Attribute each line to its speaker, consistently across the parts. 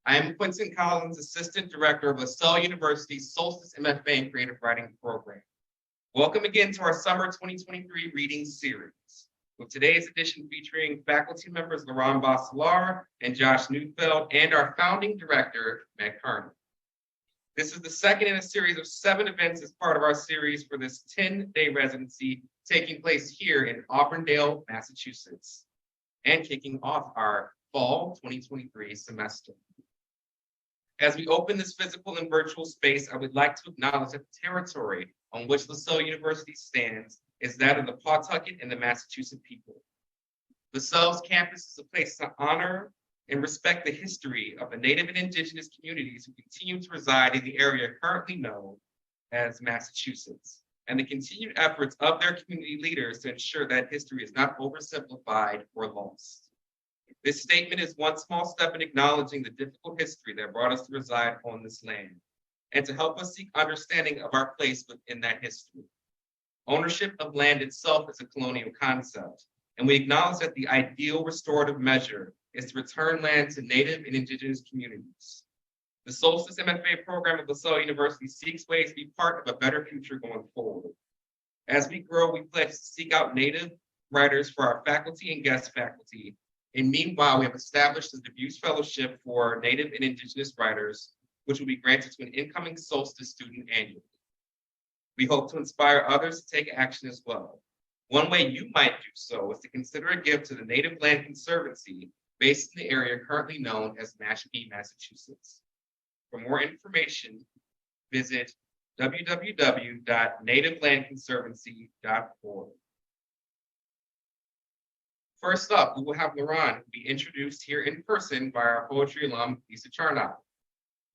Speaker 1: I am Quentin Collins, Assistant Director of LaSalle University's Solstice MFA in Creative Writing Program. Welcome again to our Summer 2023 Reading Series, with today's edition featuring faculty members Laure-Anne Bosselaar and Josh Neufeld, and our Founding Director, Meg Kearney. This is the second in a series of 7 events as part of our series for this 10-day residency taking place here in Auburndale, Massachusetts, and kicking off our fall 2023 semester. As we open this physical and virtual space, I would like to acknowledge that the territory on which LaSalle University stands is that of the Pawtucket and the Massachusetts people. LaSalle's campus is a place to honor and respect the history of the Native and Indigenous communities who continue to reside in the area currently known as Massachusetts, and the continued efforts of their community leaders to ensure that history is not oversimplified or lost. This statement is one small step in acknowledging the difficult history that brought us to reside on this land, and to help us seek understanding of our place within that history. Ownership of land itself is a colonial concept, and we acknowledge that the ideal restorative measure is to return land to Native and Indigenous communities. The Solstice MFA program of LaSalle University seeks ways to be part of a better future going forward. As we grow, we pledge to seek out Native writers for our faculty and guest faculty. And meanwhile, we have established the Debuse Fellowship for Native and Indigenous writers, which will be granted to an incoming Solstice student annually. We hope to inspire others to take action as well. One way you might do so is to consider a gift to the Native Land Conservancy based in the area currently known as Mashpee, Massachusetts. For more information, visit www.nativelandconservancy.org. First up, we will have Laure-Anne be introduced here in person by our poetry alum, Lisa Charnock.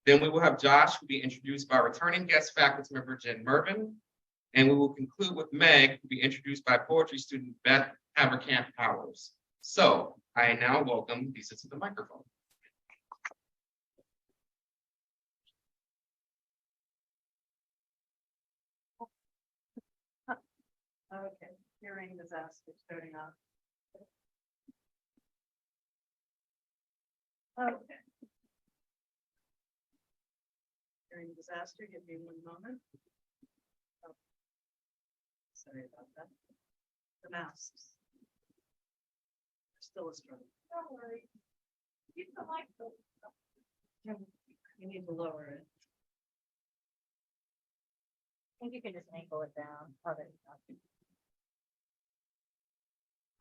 Speaker 1: Then we will have Josh, who will be introduced by returning guest faculty member Jen Mervin. And we will conclude with Meg, who will be introduced by poetry student Beth Haverkamp Powers. So I now welcome Lisa to the microphone.
Speaker 2: Okay, hearing disaster starting off. Okay. Hearing disaster, give me one moment. Oh. Sorry about that. The masks. Still a struggle. Don't worry. Keep the mic. You need to lower it.
Speaker 3: I think you can just angle it down. Oh, there you go.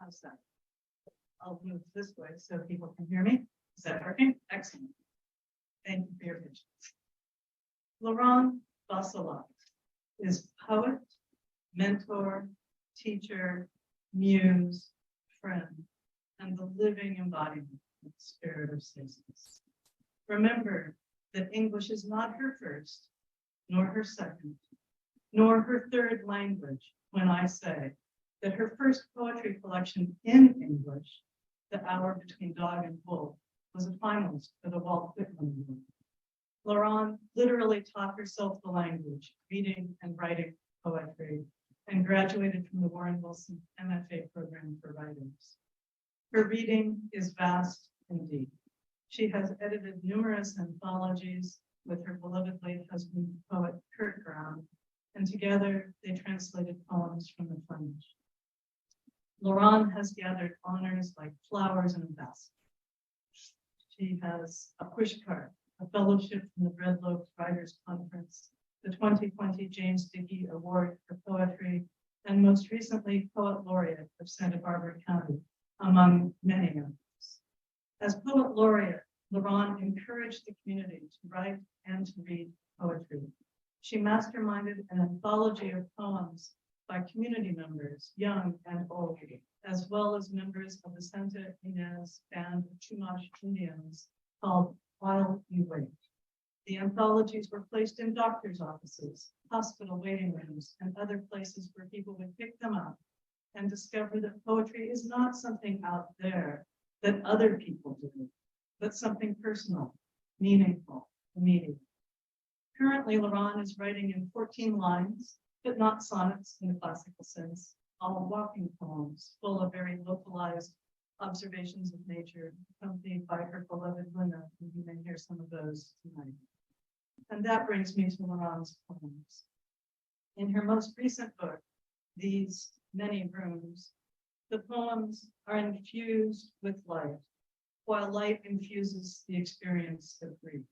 Speaker 2: How's that? I'll move this way so people can hear me. Is that working? Excellent. Thank you for your patience. Laure-Anne Bosselaar is poet, mentor, teacher, muse, friend, and the living embodiment of the spirit of Solstice. Remember that English is not her first, nor her second, nor her third language when I say that her first poetry collection in English, The Hour Between Dog and Wolf, was a finalist for the Walt Whitman Award. Laure-Anne literally taught herself the language, reading and writing poetry, and graduated from the Warren Wilson MFA program for writers. Her reading is vast and deep. She has edited numerous anthologies with her beloved late husband, poet Kurt Brown, and together they translated poems from the Flemish. Laure-Anne has gathered honors like flowers in a basket. She has a pushcart, a fellowship from the Red Loaf Writers Conference, the 2020 James Dickey Award for Poetry, and most recently, Poet Laureate of Santa Barbara County, among many others. As Poet Laureate, Laure-Anne encouraged the community to write and to read poetry. She masterminded an anthology of poems by community members, young and old, as well as members of the Santa Ynez Band of Chumash Indians called While You Wait. The anthologies were placed in doctors' offices, hospital waiting rooms, and other places where people would pick them up and discover that poetry is not something out there that other people do, but something personal, meaningful, immediate. Currently, Laure-Anne is writing in 14 lines, but not sonnets in the classical sense, all walking poems full of very localized observations of nature, accompanied by her beloved Luna, and you may hear some of those tonight. And that brings me to Laure-Anne's poems. In her most recent book, These Many Rooms, the poems are infused with light, while light infuses the experience of grief.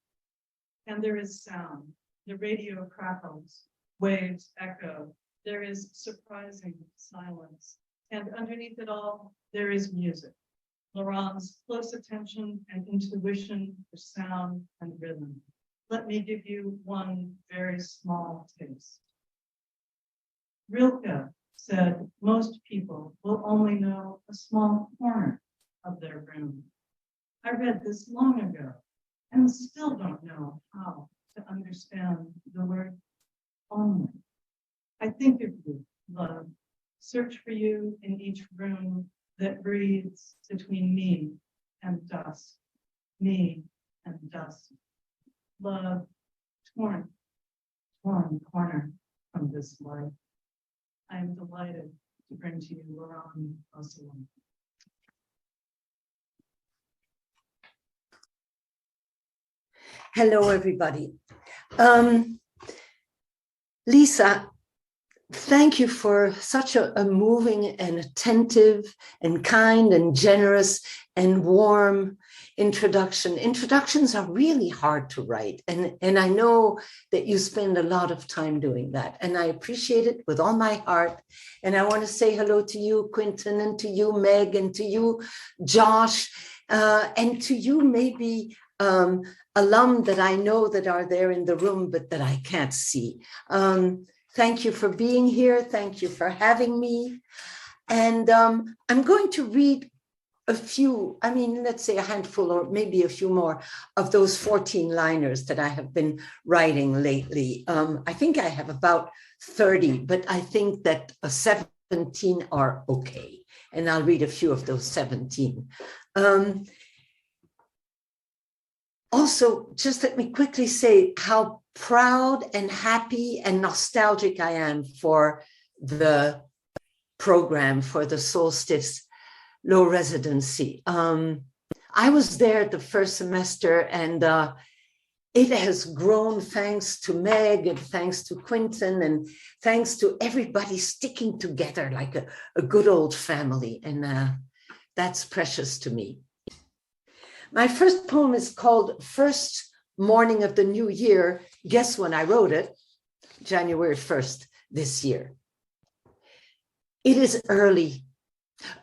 Speaker 2: And there is sound, the radio crackles, waves echo, there is surprising silence, and underneath it all, there is music. Laure-Anne's close attention and intuition for sound and rhythm. Let me give you one very small taste. Rilke said most people will only know a small corner of their room. I read this long ago and still don't know how to understand the word only. I think of you, love, search for you in each room that breathes between me and dusk, me and dusk. Love, torn corner from this life. I am delighted to bring to you Laure-Anne Bosselaar.
Speaker 4: Hello, everybody. Lisa, thank you for such a moving and attentive and kind and generous and warm introduction. Introductions are really hard to write, and I know that you spend a lot of time doing that, and I appreciate it with all my heart. And I want to say hello to you, Quentin, and to you, Meg, and to you, Josh, and to you, maybe alum that I know that are there in the room, but that I can't see. Thank you for being here. Thank you for having me. And I'm going to read a few, let's say a handful or maybe a few more of those 14 liners that I have been writing lately. I think I have about 30, but I think that 17 are okay. And I'll read a few of those 17. Also, just let me quickly say how proud and happy and nostalgic I am for the program, for the Solstice Low Residency. I was there the first semester, and it has grown thanks to Meg and thanks to Quentin and thanks to everybody sticking together like a good old family. And that's precious to me. My first poem is called First Morning of the New Year. Guess when I wrote it? January 1st this year. It is early.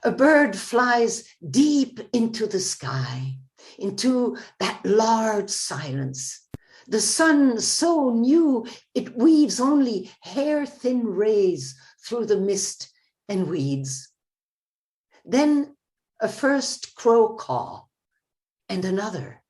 Speaker 4: A bird flies deep into the sky, into that large silence. The sun so new, it weaves only hair-thin rays through the mist and weeds. Then a first crow call. And another.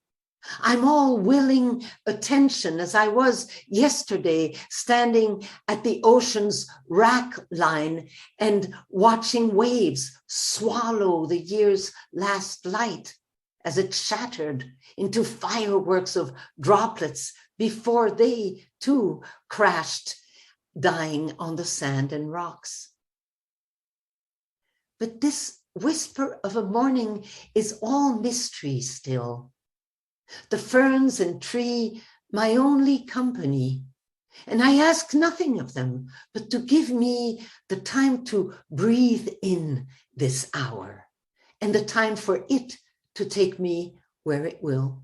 Speaker 4: I'm all willing attention as I was yesterday, standing at the ocean's rack line and watching waves swallow the year's last light as it shattered into fireworks of droplets before they too crashed, dying on the sand and rocks. But this whisper of a morning is all mystery still. The ferns and tree, my only company. And I ask nothing of them, but to give me the time to breathe in this hour and the time for it to take me where it will.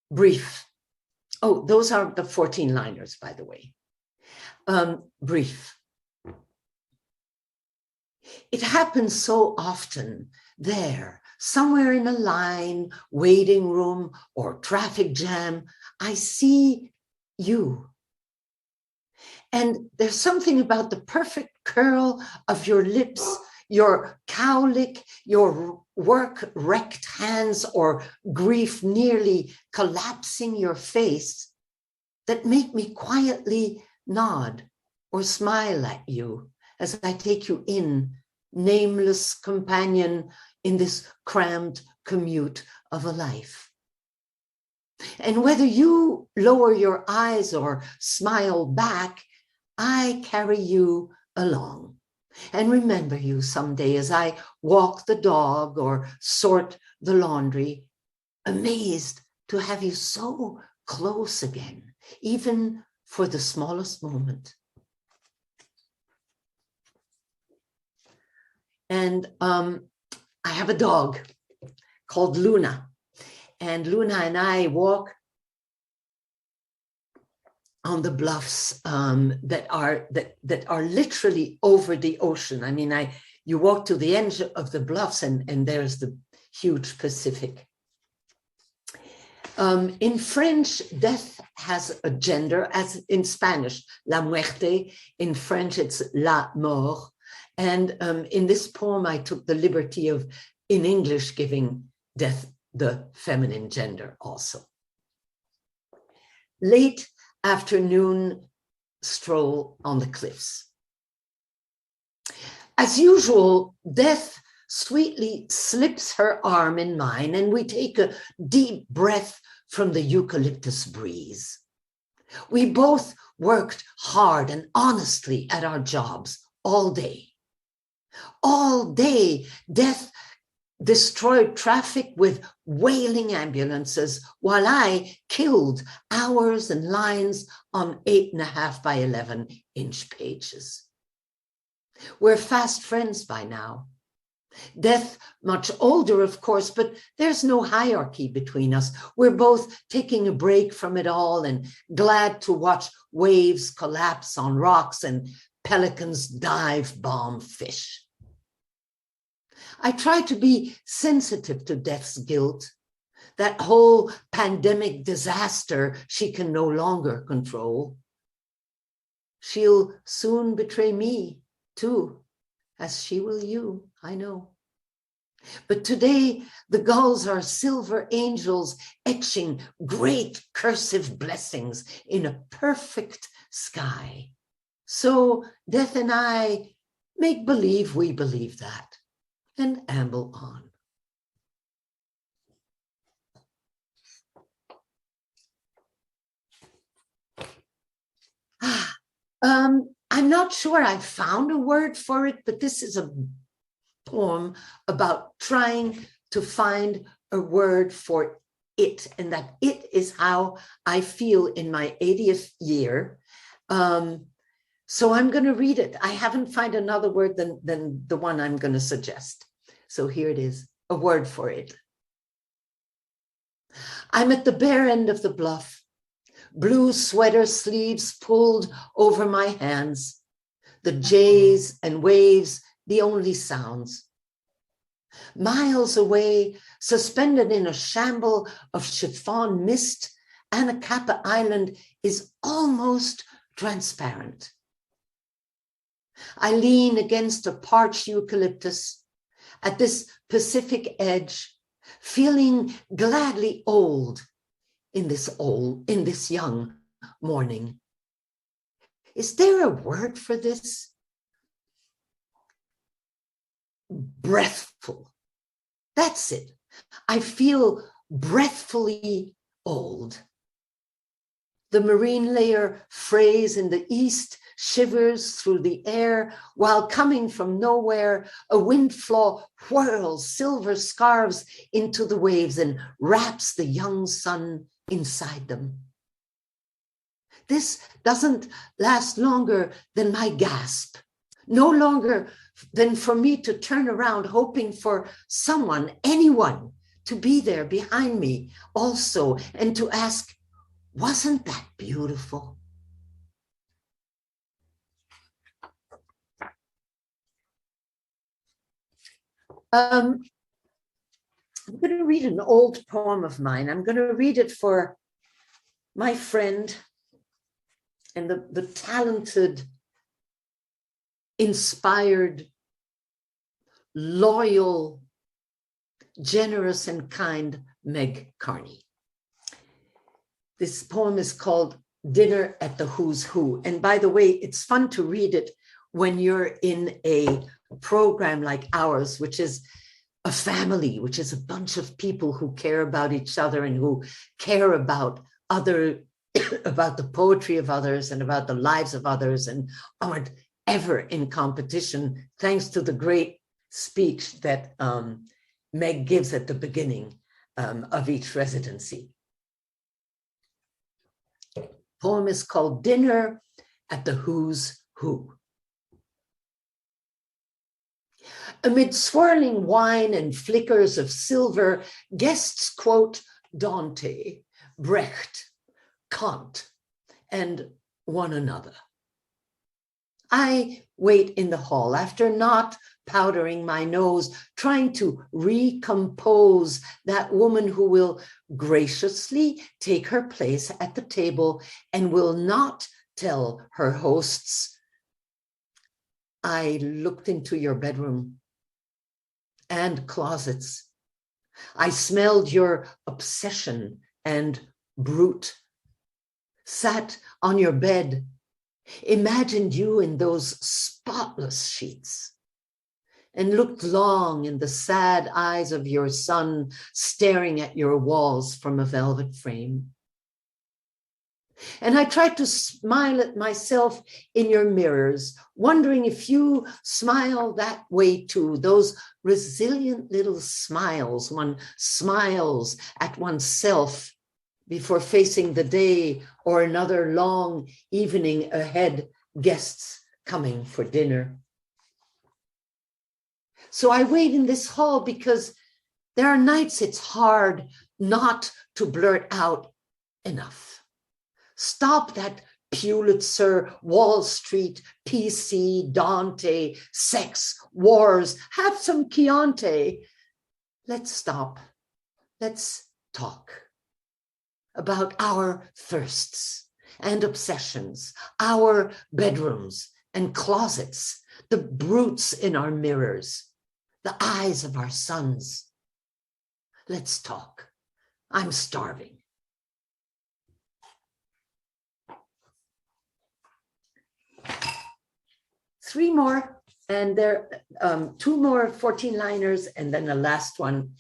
Speaker 4: Brief. Oh, those are the 14 liners, by the way. Brief. It happens so often there, somewhere in a line, waiting room, or traffic jam, I see you. And there's something about the perfect curl of your lips, your cowlick, your work-wrecked hands, or grief nearly collapsing your face that make me quietly nod or smile at you as I take you in, nameless companion in this crammed commute of a life. And whether you lower your eyes or smile back, I carry you along and remember you someday as I walk the dog or sort the laundry, amazed to have you so close again, even for the smallest moment. And I have a dog called Luna, and Luna and I walk on the bluffs that are literally over the ocean. I mean, you walk to the edge of the bluffs, and there's the huge Pacific. In French, death has a gender, as in Spanish, la muerte. In French, it's la mort. And in this poem, I took the liberty of, in English, giving death the feminine gender also. Late afternoon stroll on the cliffs. As usual, death sweetly slips her arm in mine, and we take a deep breath from the eucalyptus breeze. We both worked hard and honestly at our jobs all day. All day, death destroyed traffic with wailing ambulances, while I killed hours and lines on 8.5 by 11-inch pages. We're fast friends by now. Death, much older, of course, but there's no hierarchy between us. We're both taking a break from it all and glad to watch waves collapse on rocks and pelicans dive bomb fish. I try to be sensitive to death's guilt, that whole pandemic disaster she can no longer control. She'll soon betray me too, as she will you, I know. But today, the gulls are silver angels etching great cursive blessings in a perfect sky. So death and I make believe we believe that and amble on. I'm not sure I found a word for it, but this is a poem about trying to find a word for it, and that it is how I feel in my 80th year. So I'm going to read it. I haven't found another word than the one I'm going to suggest. So here it is, a word for it. I'm at the bare end of the bluff, blue sweater sleeves pulled over my hands, the jays and waves the only sounds. Miles away, suspended in a shamble of chiffon mist, Anacapa Island is almost transparent. I lean against a parched eucalyptus at this Pacific edge, feeling gladly old in this young morning. Is there a word for this? Breathful. That's it. I feel breathfully old. The marine layer frays in the east shivers through the air, while coming from nowhere, a windflaw whirls silver scarves into the waves and wraps the young sun inside them. This doesn't last longer than my gasp, no longer than for me to turn around hoping for someone, anyone, to be there behind me also, and to ask, wasn't that beautiful? I'm going to read an old poem of mine. I'm going to read it for my friend and the talented, inspired, loyal, generous, and kind Meg Kearney. This poem is called Dinner at the Who's Who. And by the way, it's fun to read it when you're in a program like ours, which is a family, which is a bunch of people who care about each other and who care about other about the poetry of others and about the lives of others and aren't ever in competition, thanks to the great speech that Meg gives at the beginning of each residency. Poem is called Dinner at the Who's Who. Amid swirling wine and flickers of silver, guests quote Dante, Brecht, Kant, and one another. I wait in the hall after not powdering my nose, trying to recompose that woman who will graciously take her place at the table and will not tell her hosts, I looked into your bedroom and closets. I smelled your obsession and brute, sat on your bed, imagined you in those spotless sheets, and looked long in the sad eyes of your son staring at your walls from a velvet frame. And I tried to smile at myself in your mirrors, wondering if you smile that way too, those resilient little smiles one smiles at oneself before facing the day or another long evening ahead, guests coming for dinner. So I wait in this hall because there are nights it's hard not to blurt out enough. Stop that Pulitzer, Wall Street, PC, Dante, sex, wars, have some Chianti. Let's stop. Let's talk about our thirsts and obsessions, our bedrooms and closets, the brutes in our mirrors, the eyes of our sons. Let's talk. I'm starving. Three more, and there two more 14-liners, and then the last one.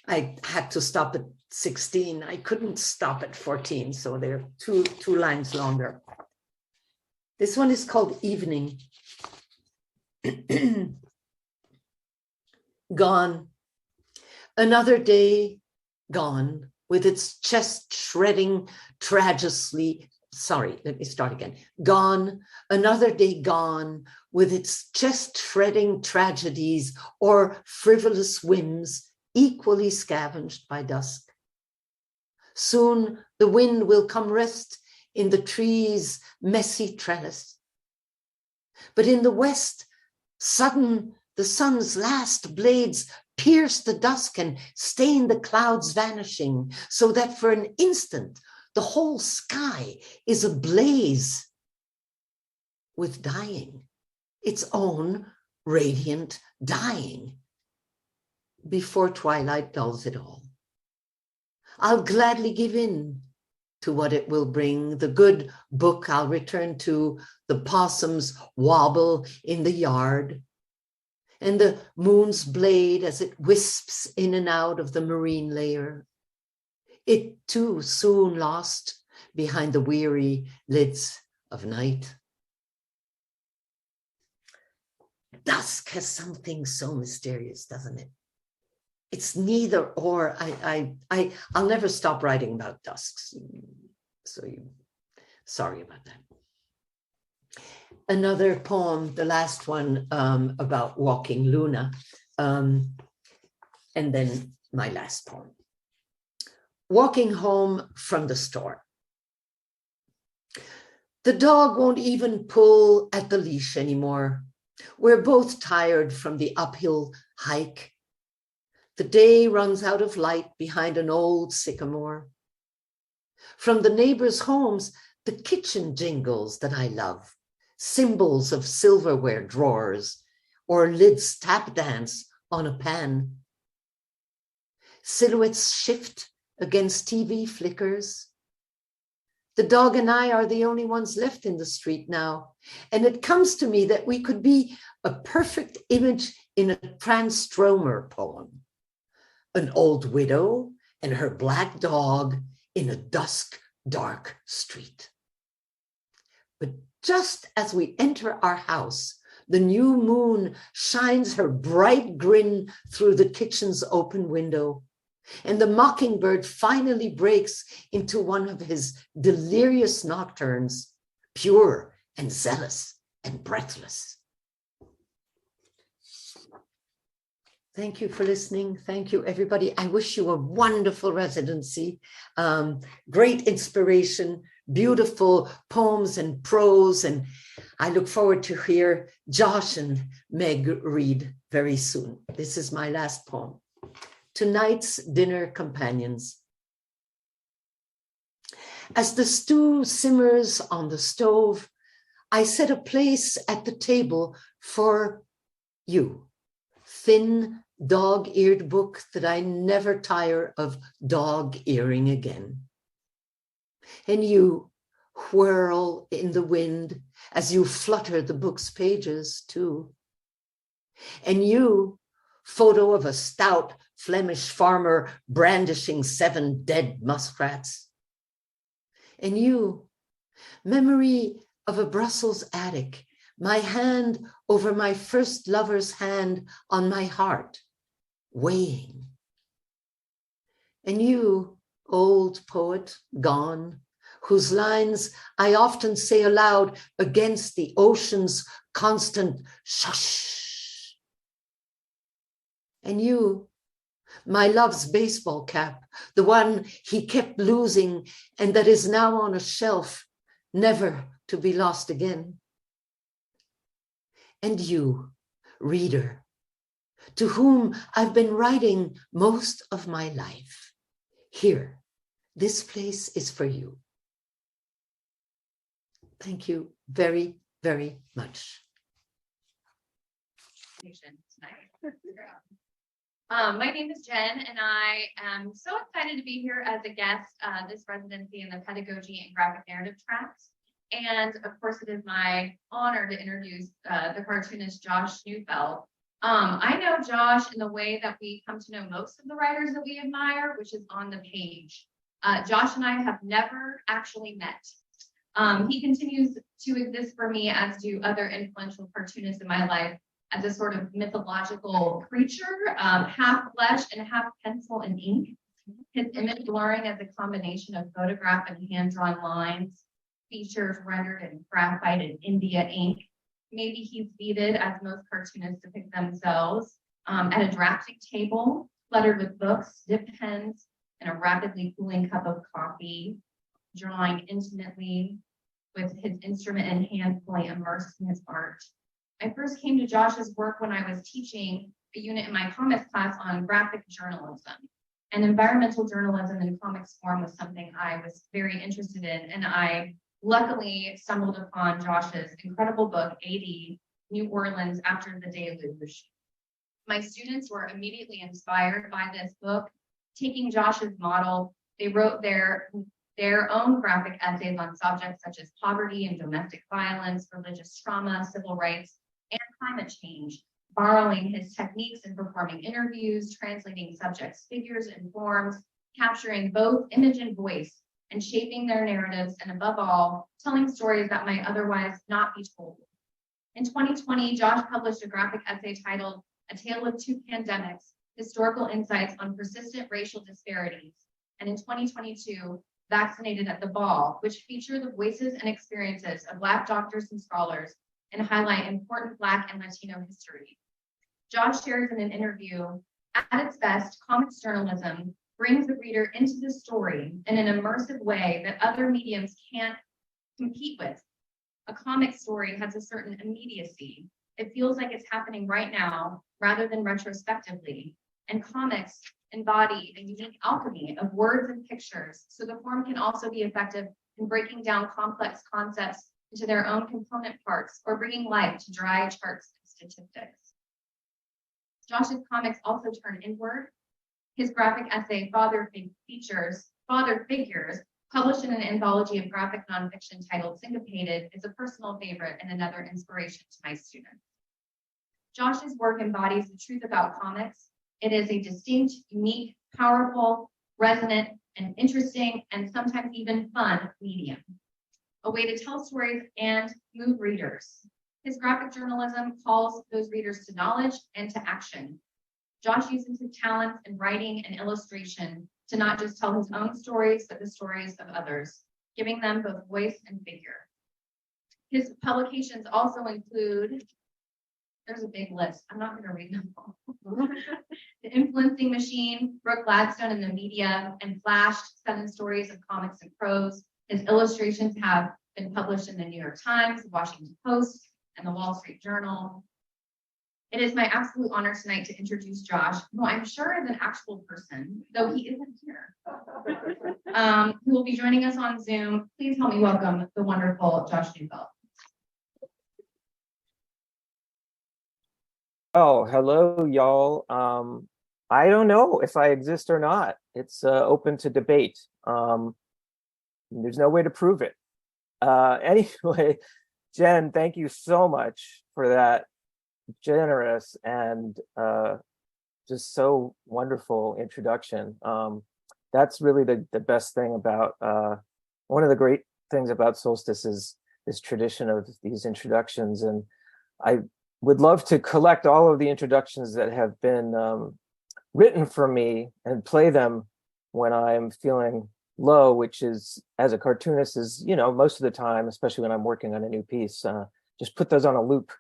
Speaker 4: I had to stop at 16. I couldn't stop at 14, so they're two lines longer. This one is called Evening. Gone. Another day gone, with its chest shredding tragicously. Sorry, let me start again. Gone, another day gone, with its chest-shredding tragedies or frivolous whims equally scavenged by dusk. Soon the wind will come rest in the trees' messy trellis. But in the west, sudden the sun's last blades pierce the dusk and stain the clouds vanishing, so that for an instant the whole sky is ablaze with dying, its own radiant dying, before twilight dulls it all. I'll gladly give in to what it will bring, the good book I'll return to, the possums wobble in the yard, and the moon's blade as it wisps in and out of the marine layer. It too soon lost behind the weary lids of night. Dusk has something so mysterious, doesn't it? It's neither or. I'll never stop writing about dusks. Sorry about that. Another poem, the last one, about walking Luna, and then my last poem. Walking home from the store. The dog won't even pull at the leash anymore. We're both tired from the uphill hike. The day runs out of light behind an old sycamore. From the neighbors' homes, the kitchen jingles that I love, symbols of silverware drawers or lids tap dance on a pan. Silhouettes shift against TV flickers. The dog and I are the only ones left in the street now. And it comes to me that we could be a perfect image in a Transtromer poem. An old widow and her black dog in a dusk dark street. But just as we enter our house, the new moon shines her bright grin through the kitchen's open window, and the mockingbird finally breaks into one of his delirious nocturnes, pure and zealous and breathless. Thank you for listening. Thank you, everybody. I wish you a wonderful residency, great inspiration, beautiful poems and prose, and I look forward to hear Josh and Meg read very soon. This is my last poem. Tonight's dinner companions. As the stew simmers on the stove, I set a place at the table for you. Thin, dog-eared book that I never tire of dog-earing again. And you whirl in the wind as you flutter the book's pages too. And you, photo of a stout Flemish farmer brandishing 7 dead muskrats. And you, memory of a Brussels attic, my hand over my first lover's hand on my heart, weighing. And you, old poet, gone, whose lines I often say aloud against the ocean's constant shush. And you, my love's baseball cap, the one he kept losing and that is now on a shelf, never to be lost again. And you, reader, to whom I've been writing most of my life. Here, this place is for you. Thank you very, very much.
Speaker 5: My name is Jen, and I am so excited to be here as a guest this residency in the pedagogy and graphic narrative tracks. And of course, it is my honor to introduce the cartoonist Josh Neufeld. I know Josh in the way that we come to know most of the writers that we admire, which is on the page. Josh and I have never actually met. He continues to exist for me, as do other influential cartoonists in my life, as a sort of mythological creature, half flesh and half pencil and ink. His image blurring as a combination of photograph and hand-drawn lines, features rendered in graphite and India ink. Maybe he's seated, as most cartoonists depict themselves, at a drafting table, cluttered with books, dip pens, and a rapidly cooling cup of coffee, drawing intimately with his instrument in hand, fully immersed in his art. I first came to Josh's work when I was teaching a unit in my comics class on graphic journalism. And environmental journalism in comics form was something I was very interested in, and I luckily stumbled upon Josh's incredible book, 80 New Orleans After the Deluge. My students were immediately inspired by this book. Taking Josh's model, they wrote their own graphic essays on subjects such as poverty and domestic violence, religious trauma, civil rights, and climate change, borrowing his techniques in performing interviews, translating subjects' figures and forms, capturing both image and voice, and shaping their narratives, and above all, telling stories that might otherwise not be told. In 2020, Josh published a graphic essay titled A Tale of Two Pandemics, Historical Insights on Persistent Racial Disparities, and in 2022, Vaccinated at the Ball, which feature the voices and experiences of Black doctors and scholars and highlight important Black and Latino history. Josh shares in an interview, at its best, comics journalism brings the reader into the story in an immersive way that other mediums can't compete with. A comic story has a certain immediacy. It feels like it's happening right now rather than retrospectively. And comics embody a unique alchemy of words and pictures, so the form can also be effective in breaking down complex concepts into their own component parts or bringing life to dry charts and statistics. Josh's comics also turn inward. His graphic essay, Fathered Figures, published in an anthology of graphic nonfiction titled Syncopated, is a personal favorite and another inspiration to my students. Josh's work embodies the truth about comics. It is a distinct, unique, powerful, resonant, and interesting, and sometimes even fun medium. A way to tell stories and move readers. His graphic journalism calls those readers to knowledge and to action. Josh uses his talents in writing and illustration to not just tell his own stories, but the stories of others, giving them both voice and figure. His publications also include, there's a big list, I'm not going to read them all. The Influencing Machine, Brooke Gladstone in the Media, and Flashed, 7 Stories of Comics and Prose. His illustrations have been published in the New York Times, the Washington Post, and the Wall Street Journal. It is my absolute honor tonight to introduce Josh, who I'm sure is an actual person, though he isn't here, who will be joining us on Zoom. Please help me welcome the wonderful Josh Neufeld.
Speaker 6: Oh, hello, y'all. I don't know if I exist or not. It's open to debate. There's no way to prove it. Anyway, Jen, thank you so much for that generous and just so wonderful introduction. That's really the best thing about, one of the great things about Solstice is this tradition of these introductions. And I would love to collect all of the introductions that have been written for me and play them when I'm feeling low, which is, as a cartoonist, is, you know, most of the time, especially when I'm working on a new piece, just put those on a loop.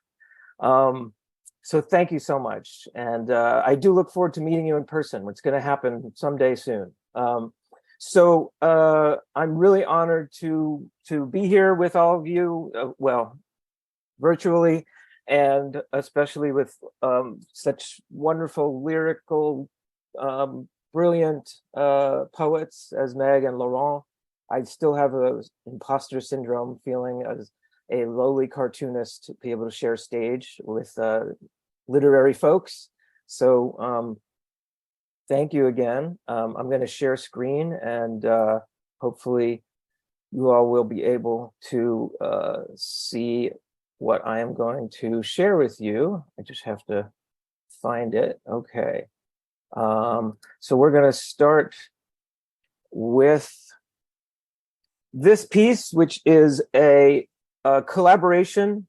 Speaker 6: So thank you so much. And I do look forward to meeting you in person. It's going to happen someday soon. So I'm really honored to be here with all of you, well, virtually, and especially with such wonderful, lyrical, brilliant poets as Meg and Laurent. I still have a imposter syndrome feeling as a lowly cartoonist to be able to share stage with literary folks. So thank you again. I'm going to share screen, and hopefully you all will be able to see what I am going to share with you. I just have to find it. Okay. So we're going to start with this piece, which is a collaboration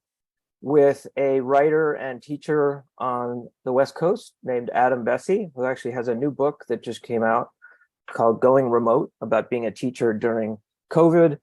Speaker 6: with a writer and teacher on the West Coast named Adam Bessie, who actually has a new book that just came out called Going Remote, about being a teacher during COVID.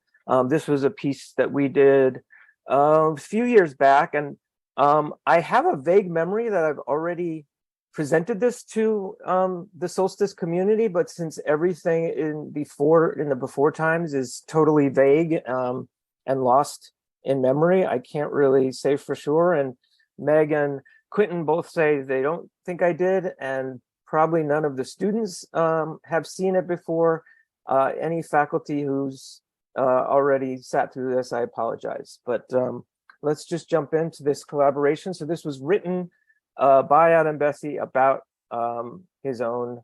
Speaker 6: This was a piece that we did a few years back, and I have a vague memory that I've already presented this to the Solstice community, but since everything in the before times is totally vague and lost in memory, I can't really say for sure. And Meg and Quentin both say they don't think I did, and probably none of the students have seen it before. Any faculty who's already sat through this, I apologize. But let's just jump into this collaboration. So this was written by Adam Bessie about his own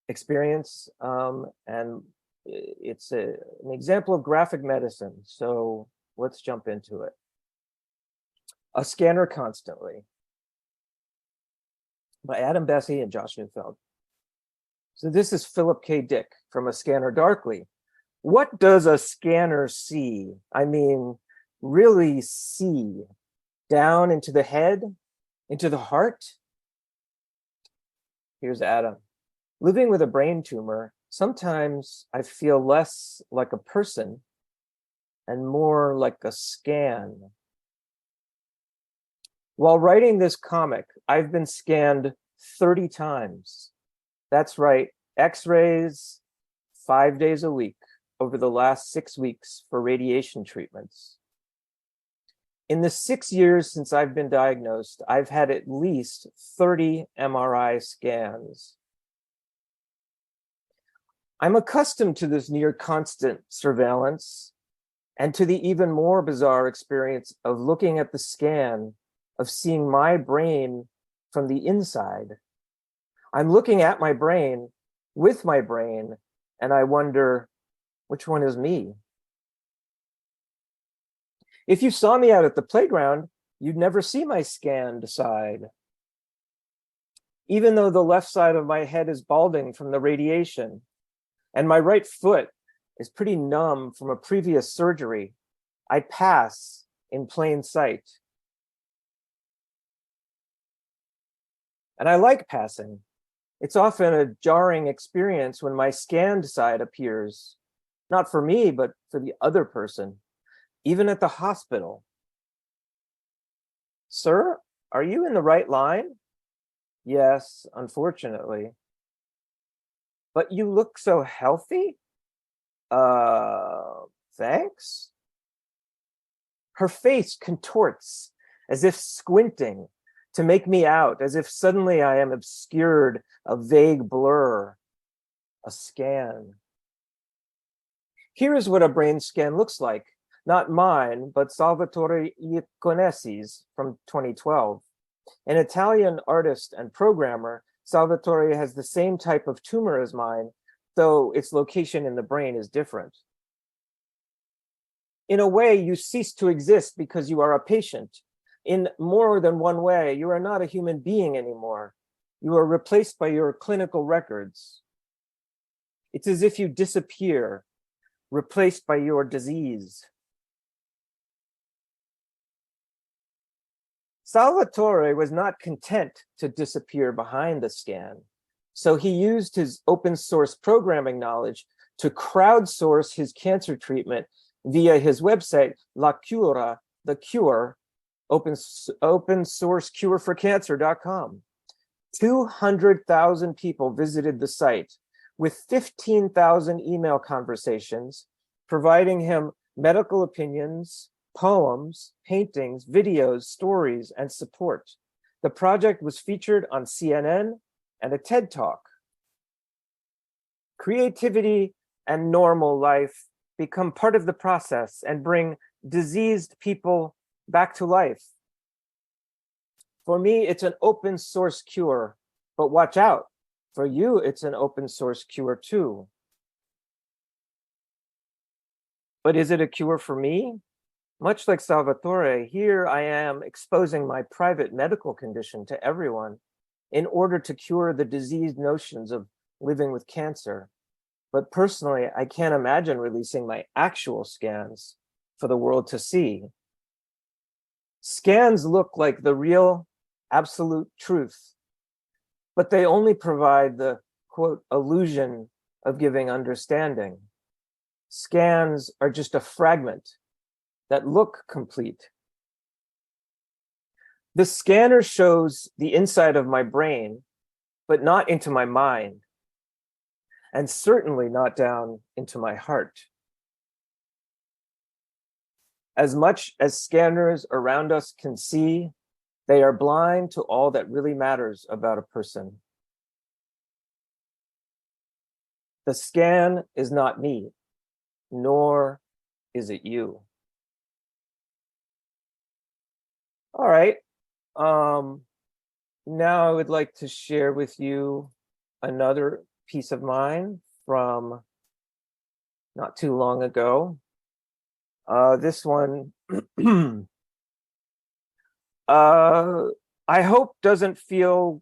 Speaker 6: experience, and it's an example of graphic medicine. So let's jump into it. A Scanner Constantly by Adam Bessie and Josh Neufeld. So this is Philip K. Dick from A Scanner Darkly. What does a scanner see? I mean, really see? Down into the head? Into the heart? Here's Adam. Living with a brain tumor, sometimes I feel less like a person and more like a scan. While writing this comic, I've been scanned 30 times. That's right, X-rays 5 days a week over the last 6 weeks for radiation treatments. In the 6 years since I've been diagnosed, I've had at least 30 MRI scans. I'm accustomed to this near constant surveillance and to the even more bizarre experience of looking at the scan, of seeing my brain from the inside. I'm looking at my brain with my brain, and I wonder, which one is me? If you saw me out at the playground, you'd never see my scanned side. even though the left side of my head is balding from the radiation, and my right foot is pretty numb from a previous surgery, I pass in plain sight. And I like passing. It's often a jarring experience when my scanned side appears, not for me, but for the other person, even at the hospital. Sir, are you in the right line? Yes, unfortunately. But you look so healthy? Thanks. Her face contorts as if squinting to make me out, as if suddenly I am obscured, a vague blur, a scan. Here is what a brain scan looks like. Not mine, but Salvatore Iaconesi's from 2012. An Italian artist and programmer, Salvatore has the same type of tumor as mine, though its location in the brain is different. In a way, you cease to exist because you are a patient. In more than one way, you are not a human being anymore. You are replaced by your clinical records. It's as if you disappear, replaced by your disease. Salvatore was not content to disappear behind the scan, so he used his open source programming knowledge to crowdsource his cancer treatment via his website, La Cura, the cure, open source cureforcancer.com. 200,000 people visited the site with 15,000 email conversations, providing him medical opinions, poems, paintings, videos, stories, and support. The project was featured on CNN and a TED Talk. Creativity and normal life become part of the process and bring diseased people back to life. For me, it's an open source cure, but watch out. For you, it's an open source cure too. But is it a cure for me? Much like Salvatore, here I am exposing my private medical condition to everyone in order to cure the diseased notions of living with cancer. But personally, I can't imagine releasing my actual scans for the world to see. Scans look like the real, absolute truth, but they only provide the, quote, illusion of giving understanding. Scans are just a fragment that look complete. The scanner shows the inside of my brain, but not into my mind, and certainly not down into my heart. As much as scanners around us can see, they are blind to all that really matters about a person. The scan is not me, nor is it you. All right. Now I would like to share with you another piece of mine from not too long ago. This one, I hope doesn't feel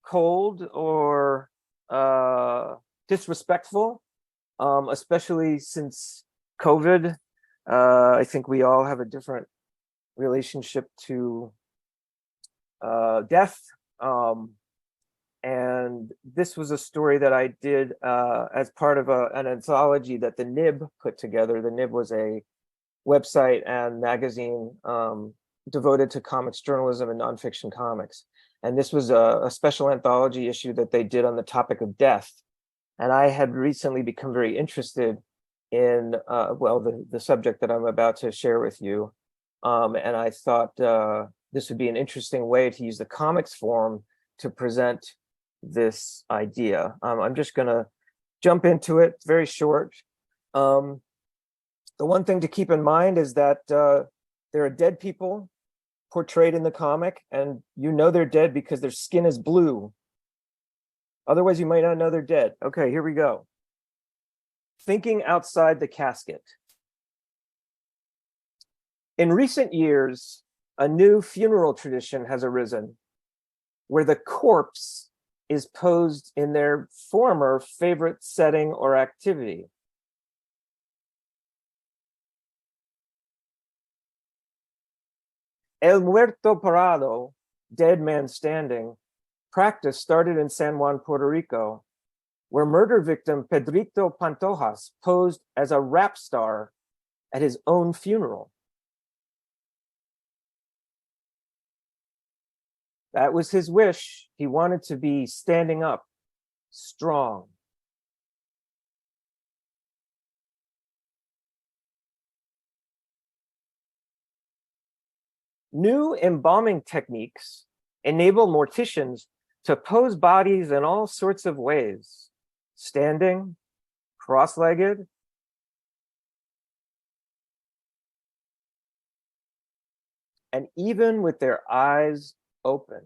Speaker 6: cold or disrespectful, especially since COVID. I think we all have a different relationship to death. And this was a story that I did as part of an anthology that the NIB put together. The NIB was a website and magazine devoted to comics journalism and nonfiction comics. And this was a special anthology issue that they did on the topic of death. And I had recently become very interested in, the subject that I'm about to share with you. And I thought this would be an interesting way to use the comics form to present this idea. I'm just gonna jump into it, very short. The one thing to keep in mind is that there are dead people portrayed in the comic, and you know they're dead because their skin is blue. Otherwise, you might not know they're dead. Okay, here we go. Thinking outside the casket. In recent years, a new funeral tradition has arisen where the corpse is posed in their former favorite setting or activity. El Muerto Parado, dead man standing, practice started in San Juan, Puerto Rico, where murder victim Pedrito Pantojas posed as a rap star at his own funeral. That was his wish. He wanted to be standing up, strong. New embalming techniques enable morticians to pose bodies in all sorts of ways, standing, cross-legged, and even with their eyes open.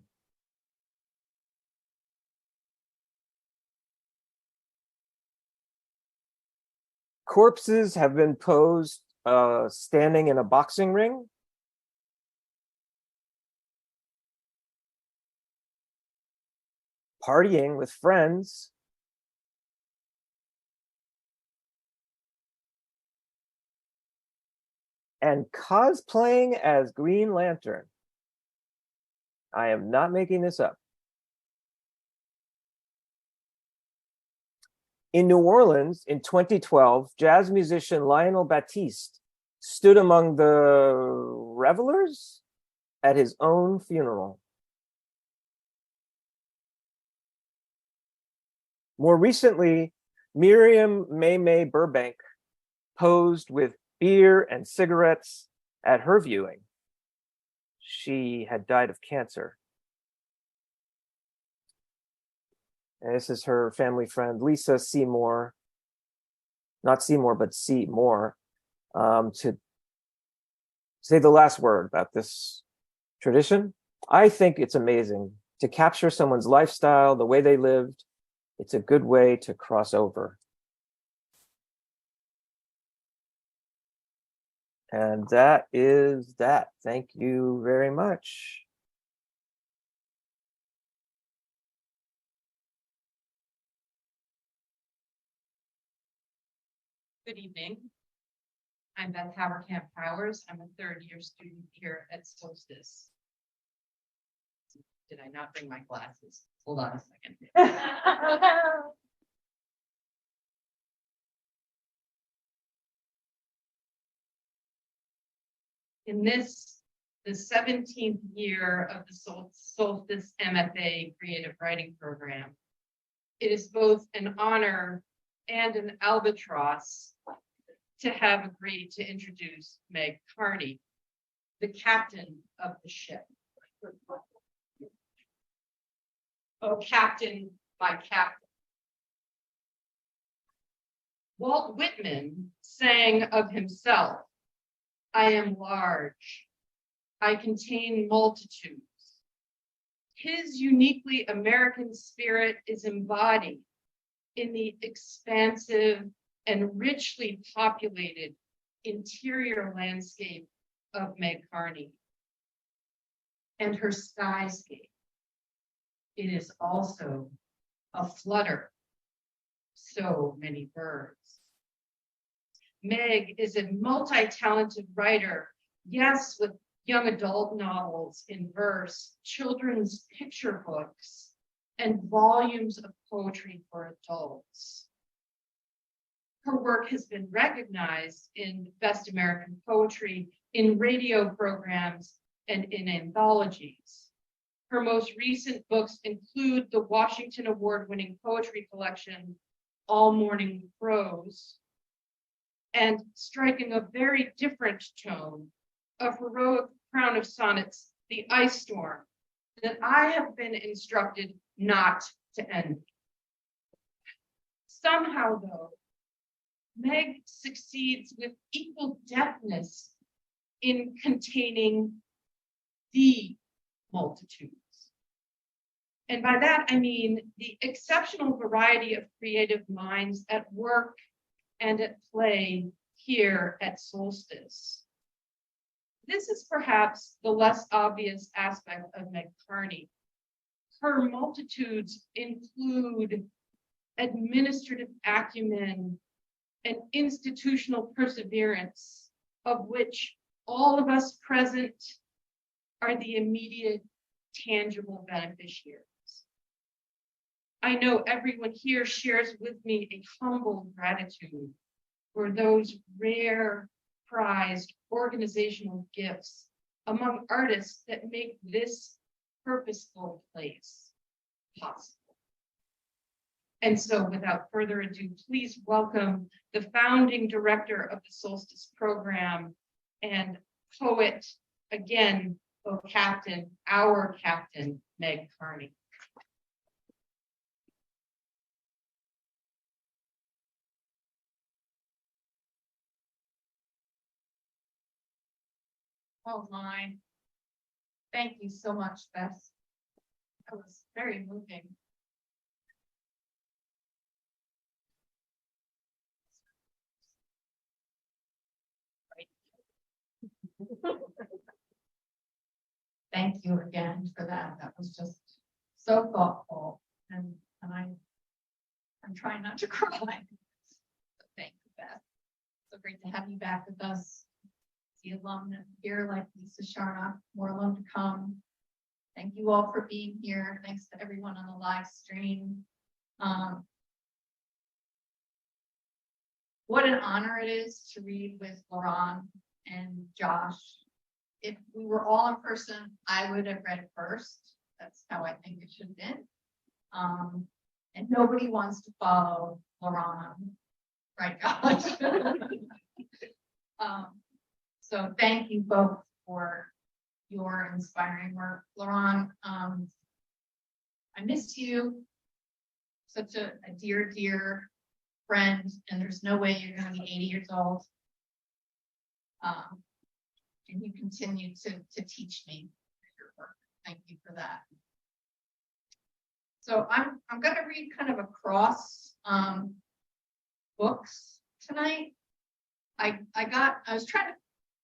Speaker 6: Corpses have been posed standing in a boxing ring. Partying with friends. And cosplaying as Green Lantern. I am not making this up. In New Orleans in 2012, jazz musician Lionel Batiste stood among the revelers at his own funeral. More recently, Miriam May Burbank posed with beer and cigarettes at her viewing. She had died of cancer. And this is her family friend, Lisa Seymour, not Seymour, but Seymour, to say the last word about this tradition. I think it's amazing to capture someone's lifestyle, the way they lived. It's a good way to cross over. And that is that. Thank you very much.
Speaker 7: Good evening. I'm Beth Haverkamp Powers. I'm a third-year student here at Solstice. Did I not bring my glasses? Hold on a second. In this, the 17th year of the Solstice MFA Creative Writing Program, it is both an honor and an albatross to have agreed to introduce Meg Kearney, the captain of the ship. Oh, captain, my captain. Walt Whitman sang of himself, I am large, I contain multitudes. His uniquely American spirit is embodied in the expansive and richly populated interior landscape of Meg Kearney and her skyscape. It is also a flutter, so many birds. Meg is a multi-talented writer, yes, with young adult novels in verse, children's picture books, and volumes of poetry for adults. Her work has been recognized in Best American Poetry, in radio programs, and in anthologies. Her most recent books include the Washington Award-winning poetry collection, All Morning Prose, and striking a very different tone, a heroic crown of sonnets, The Ice Storm, that I have been instructed not to envy. Somehow, though, Meg succeeds with equal deftness in containing the multitudes. And by that, I mean the exceptional variety of creative minds at work and at play here at Solstice. This is perhaps the less obvious aspect of Meg Kearney. her multitudes include administrative acumen and institutional perseverance, of which all of us present are the immediate tangible beneficiaries. I know everyone here shares with me a humble gratitude for those rare, prized organizational gifts among artists that make this purposeful place possible. And so without further ado, please welcome the founding director of the Solstice program and poet, again, our captain, Meg Kearney.
Speaker 5: Oh my. Thank you so much, Beth. That was very moving. Thank you again for that. That was just so thoughtful, and I'm trying not to cry. So thank you, Beth. So great to have you back with us. The alum here, like Lisa Sharnock, more alum to come. Thank you all for being here. Thanks to everyone on the live stream. What an honor it is to read with Laure-Anne and Josh. If we were all in person, I would have read it first. That's how I think it should have been. And nobody wants to follow Laure-Anne, right, Josh? So thank you both for your inspiring work. Laure-Anne, I miss you. Such a dear, dear friend, and there's no way you're going to be 80 years old. And you continue to teach me your work. Thank you for that. So I'm going to read kind of across books tonight. I was trying to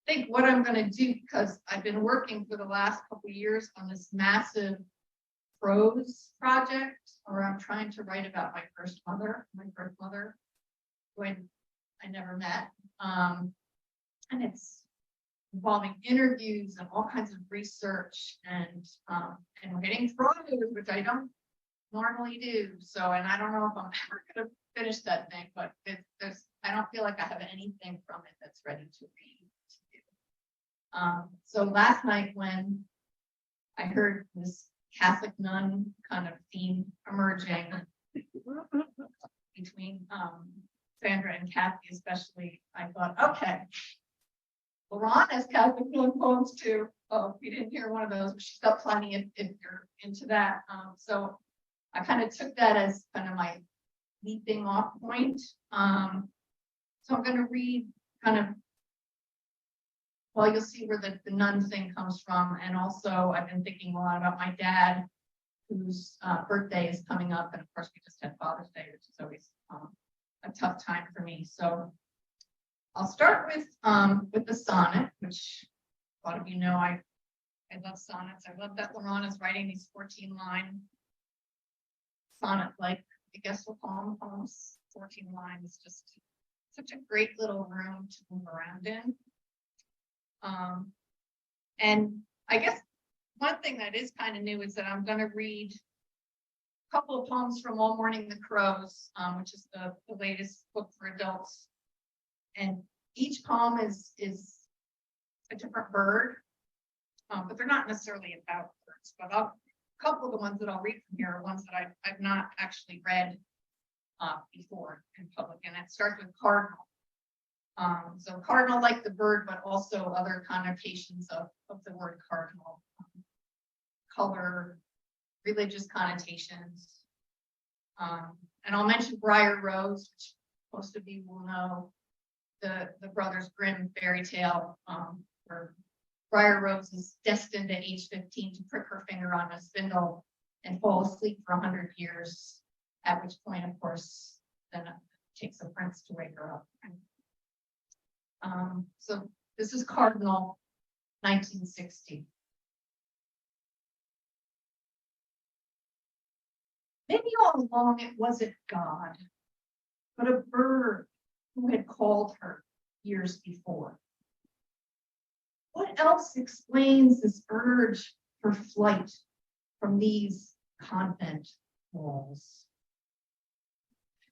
Speaker 5: think what I'm going to do, because I've been working for the last couple of years on this massive prose project, or I'm trying to write about my first mother, who I never met. And it's involving interviews and all kinds of research and writing prose, which I don't normally do. So, and I don't know if I'm ever going to finish that thing, but I don't feel like I have anything from it that's ready to read. So last night when I heard this Catholic nun kind of theme emerging between Sandra and Kathy especially, I thought, okay, Laure-Anne has Catholic nun poems too. Oh, we didn't hear one of those, but she's got plenty if you're into that. So I kind of took that as kind of my leaping off point. So I'm going to read kind of, well, you'll see where the nun thing comes from. And also I've been thinking a lot about my dad, whose birthday is coming up. And of course we just had Father's Day, which is always a tough time for me. So I'll start with the sonnet, which a lot of you know I love sonnets. I love that Laure-Anne is writing these 14-line sonnet, like I guess we'll call them poems. 14 lines, just such a great little room to move around in. And I guess one thing that is kind of new is that I'm going to read a couple of poems from All Morning the Crows, which is the latest book for adults. And each poem is a different bird, but they're not necessarily about birds. But a couple of the ones that I'll read from here are ones that I've not actually read before in public, and it starts with cardinal. So cardinal, like the bird, but also other connotations of the word cardinal, color, religious connotations. And I'll mention Briar Rose, which most of you will know, the Brothers Grimm fairy tale, where Briar Rose is destined at age 15 to prick her finger on a spindle and fall asleep for 100 years, at which point, of course, then it takes a prince to wake her up. So this is Cardinal, 1960.
Speaker 7: Maybe all along it wasn't God, but a bird who had called her years before. What else explains this urge for flight from these convent walls?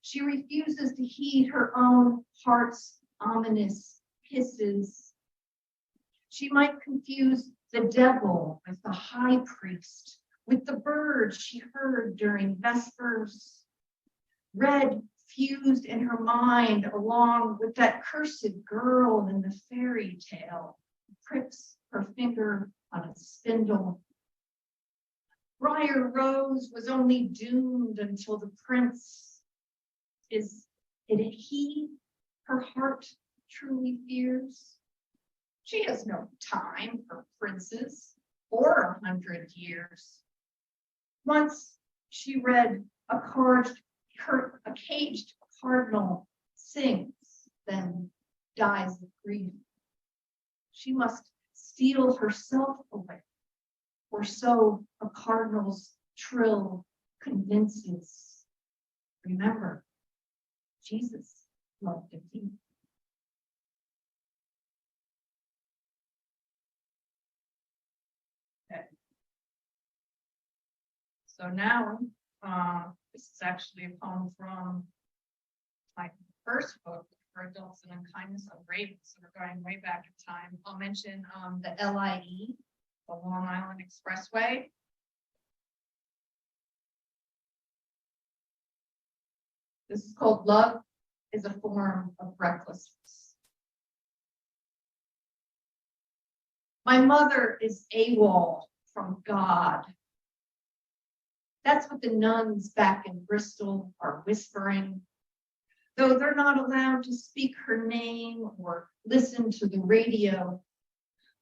Speaker 7: She refuses to heed her own heart's ominous hisses. She might confuse the devil with the high priest, with the bird she heard during Vespers. Red fused in her mind along with that cursed girl in the fairy tale, who pricks her finger on a spindle. Briar Rose was only doomed until the prince. Is it he her heart truly fears? She has no time for princes or 100 years. Once she read a caged cardinal sings, then dies of grief. She must steal herself away, or so a cardinal's trill convinces. Remember, Jesus loved defeat. Okay. So now, this is actually a poem from my first book for adults in unkindness of ravens. So we're going way back in time. I'll mention the LIE, the Long Island Expressway. This is called Love is a Form of Recklessness. My mother is AWOL from God. That's what the nuns back in Bristol are whispering, though they're not allowed to speak her name or listen to the radio,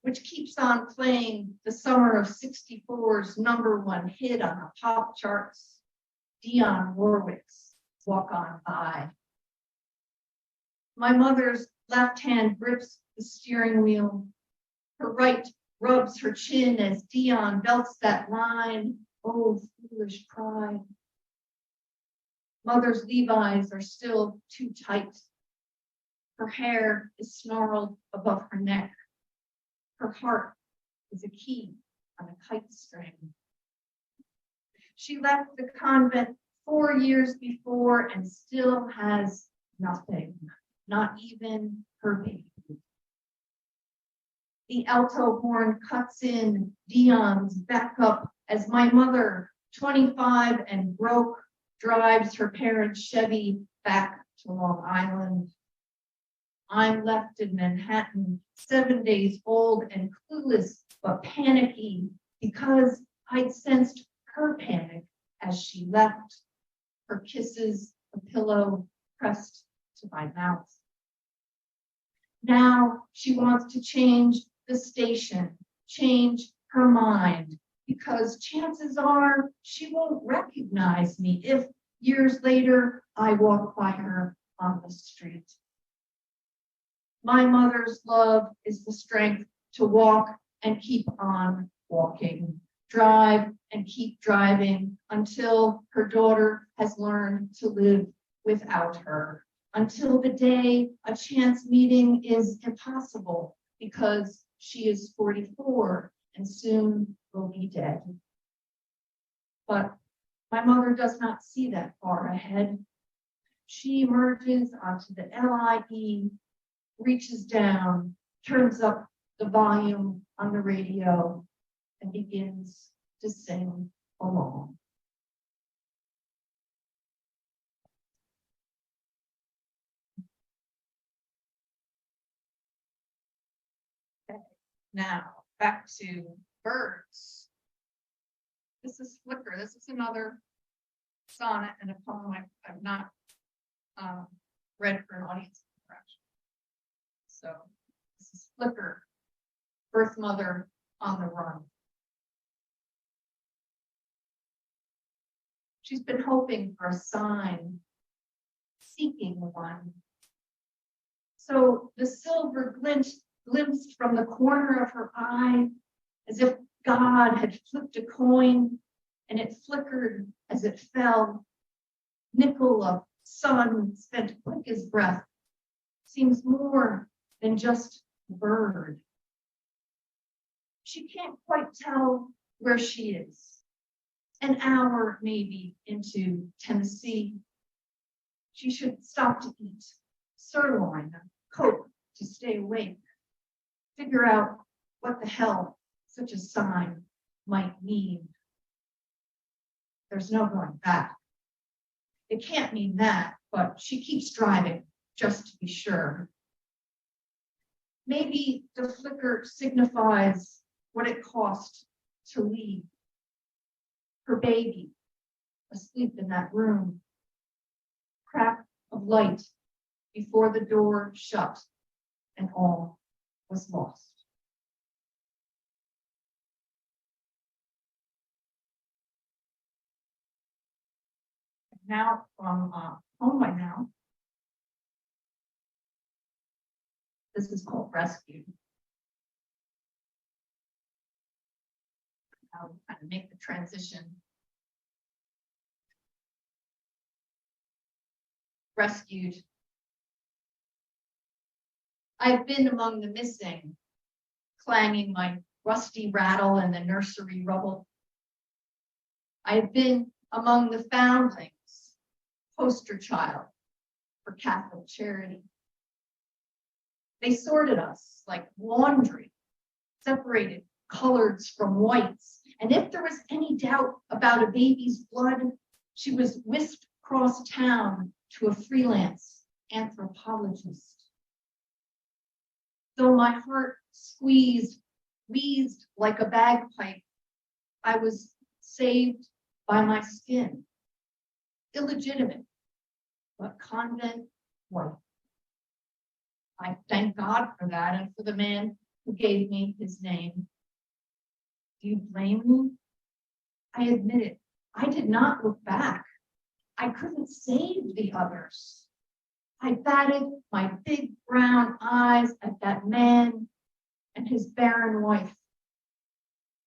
Speaker 7: which keeps on playing the summer of '64's #1 hit on the pop charts, Dionne Warwick's Walk On By. My mother's left hand grips the steering wheel. Her right rubs her chin as Dionne belts that line, oh, foolish pride. Mother's Levi's are still too tight. Her hair is snarled above her neck. Her heart is a key on a kite string. She left the convent 4 years before and still has nothing, not even her baby. The alto horn cuts in Dionne's backup as my mother, 25 and broke, drives her parents' Chevy back to Long Island. I'm left in Manhattan, 7 days old and clueless but panicky because I'd sensed her panic as she left, her kisses a pillow pressed to my mouth. Now she wants to change the station, change her mind, because chances are she won't recognize me if years later I walk by her on the street. My mother's love is the strength to walk and keep on walking, drive and keep driving until her daughter has learned to live without her, until the day a chance meeting is impossible because she is 44 and soon will be dead. But my mother does not see that far ahead. She emerges onto the LIE, reaches down, turns up the volume on the radio, and begins to sing along. Okay, now back to birds. This is Flicker. This is another sonnet and a poem I've not read for an audience interaction. So this is Flicker, Birth Mother on the Run. She's been hoping for a sign, seeking one. So the silver glimpsed from the corner of her eye, as if God had flipped a coin, and it flickered as it fell. Nickel of sun spent quick as breath, seems more than just a bird. She can't quite tell where she is. An hour maybe into Tennessee. She should stop to eat sirloin, coke to stay awake. Figure out what the hell such a sign might mean. There's no going back. It can't mean that, but she keeps driving just to be sure. Maybe the flicker signifies what it cost to leave her baby asleep in that room. Crack of light before the door shut and all was lost. Now from Home by Now. This is called Rescue. I'll kind of make the transition. Rescued. I've been among the missing, clanging my rusty rattle in the nursery rubble. I've been among the foundlings, poster child for Catholic charity. They sorted us like laundry, separated coloreds from whites. And if there was any doubt about a baby's blood, she was whisked across town to a freelance anthropologist. Though my heart wheezed like a bagpipe, I was saved by my skin. Illegitimate, but convent white. I thank God for that and for the man who gave me his name. Do you blame me? I admit it. I did not look back. I couldn't save the others. I batted my big brown eyes at that man and his barren wife.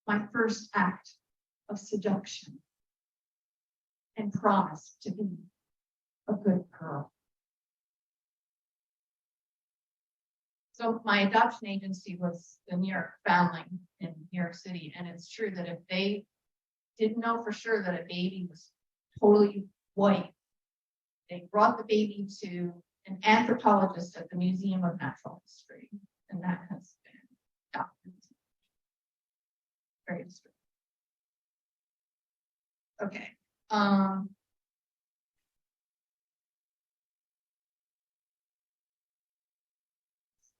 Speaker 7: My first act of seduction, and promised to be a good girl. So my adoption agency was the New York Foundling in New York City. And it's true that if they didn't know for sure that a baby was totally white, they brought the baby to an anthropologist at the Museum of Natural History. And that has been documented. Very disturbing. Okay.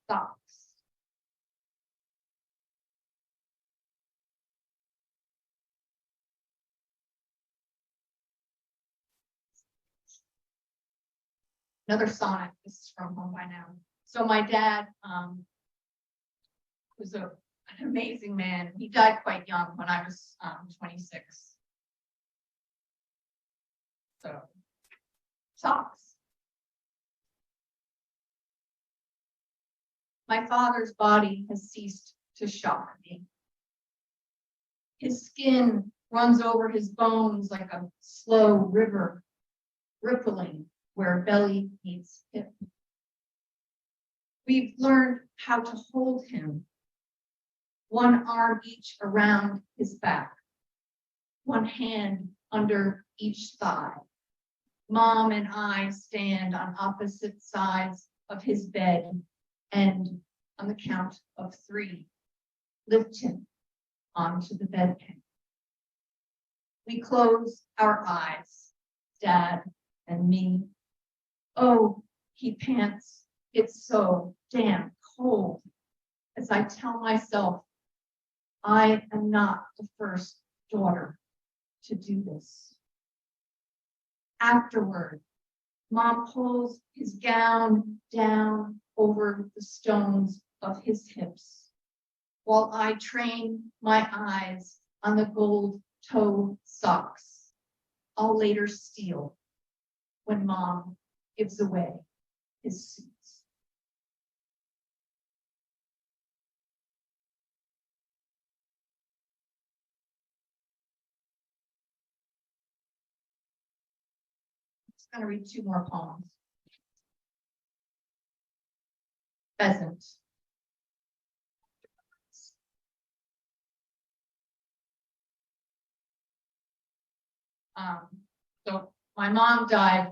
Speaker 7: Socks. Another sonnet. This is from Home by Now. So my dad was an amazing man. He died quite young when I was 26. So, socks. My father's body has ceased to shock me. His skin runs over his bones like a slow river, rippling where belly meets hip. We've learned how to hold him, one arm each around his back, one hand under each thigh. Mom and I stand on opposite sides of his bed and on the count of 3, lift him onto the bedpan. We close our eyes, Dad and me. Oh, he pants, it's so damn cold. As I tell myself, I am not the first daughter to do this. Afterward, Mom pulls his gown down over the stones of his hips, while I train my eyes on the gold-toed socks I'll later steal when Mom gives away his suits. I'm gonna read two more poems. Pheasant. So my mom died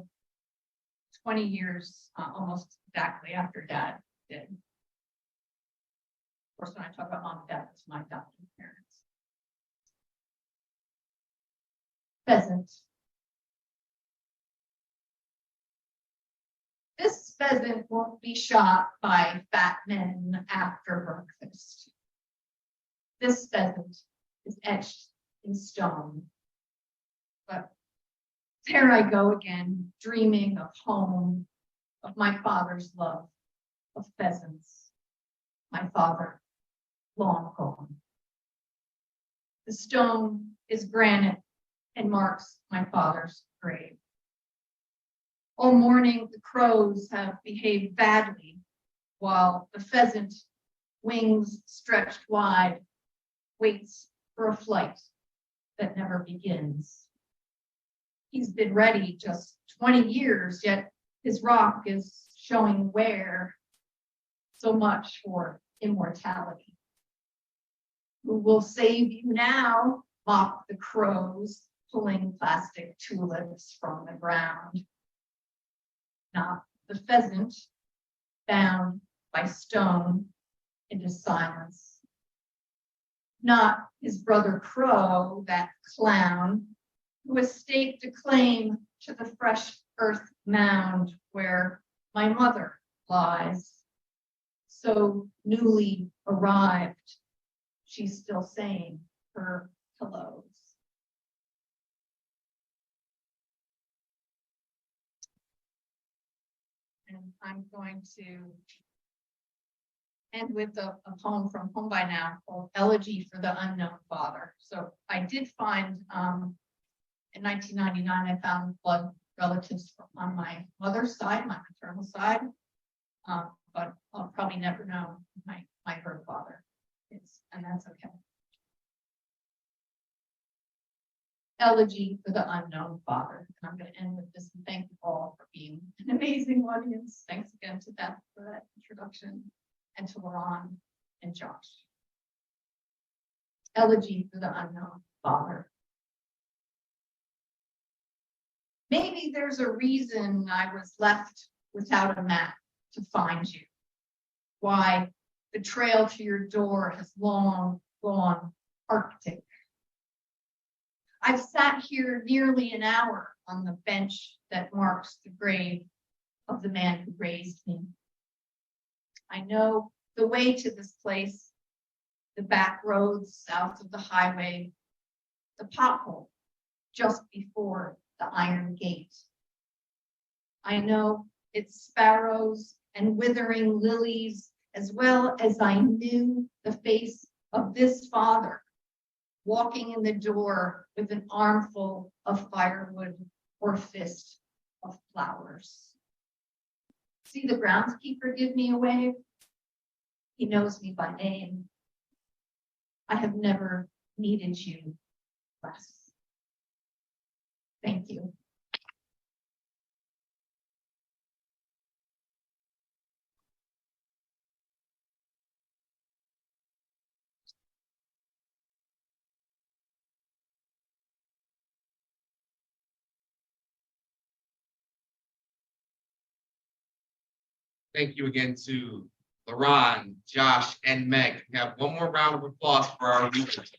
Speaker 7: 20 years, almost exactly after Dad did. Of course, when I talk about mom and dad, it's my adopted parents. Pheasant. This pheasant won't be shot by fat men after breakfast. This pheasant is etched in stone. But there I go again, dreaming of home, of my father's love, of pheasants. My father, long gone. The stone is granite and marks my father's grave. All morning, the crows have behaved badly, while the pheasant, wings stretched wide, waits for a flight that never begins. He's been ready just 20 years, yet his rock is showing wear. So much for immortality. Who will save you now? Mock the crows, pulling plastic tulips from the ground. Not the pheasant, bound by stone into silence. Not his brother crow, that clown, who has staked a claim to the fresh earth mound where my mother lies. So newly arrived, she's still saying her hellos. And I'm going to end with a poem from Home by Now called Elegy for the Unknown Father. So I did find, in 1999, I found blood relatives on my mother's side, my maternal side, but I'll probably never know my birth father is, and that's okay. Elegy for the Unknown Father. And I'm going to end with this and thank you all for being an amazing audience. Thanks again to Beth for that introduction, and to Laure-Anne and Josh. Elegy for the Unknown Father. Maybe there's a reason I was left without a map to find you. Why the trail to your door has long gone Arctic. I've sat here nearly an hour on the bench that marks the grave of the man who raised me. I know the way to this place, the back roads south of the highway, the pothole just before the iron gate. I know its sparrows and withering lilies, as well as I knew the face of this father walking in the door with an armful of firewood or fist of flowers. See the groundskeeper give me a wave? He knows me by name. I have never needed you less. Thank you.
Speaker 1: Thank you again to Laure-Anne, Josh, and Meg. We have one more round of applause for our leaders.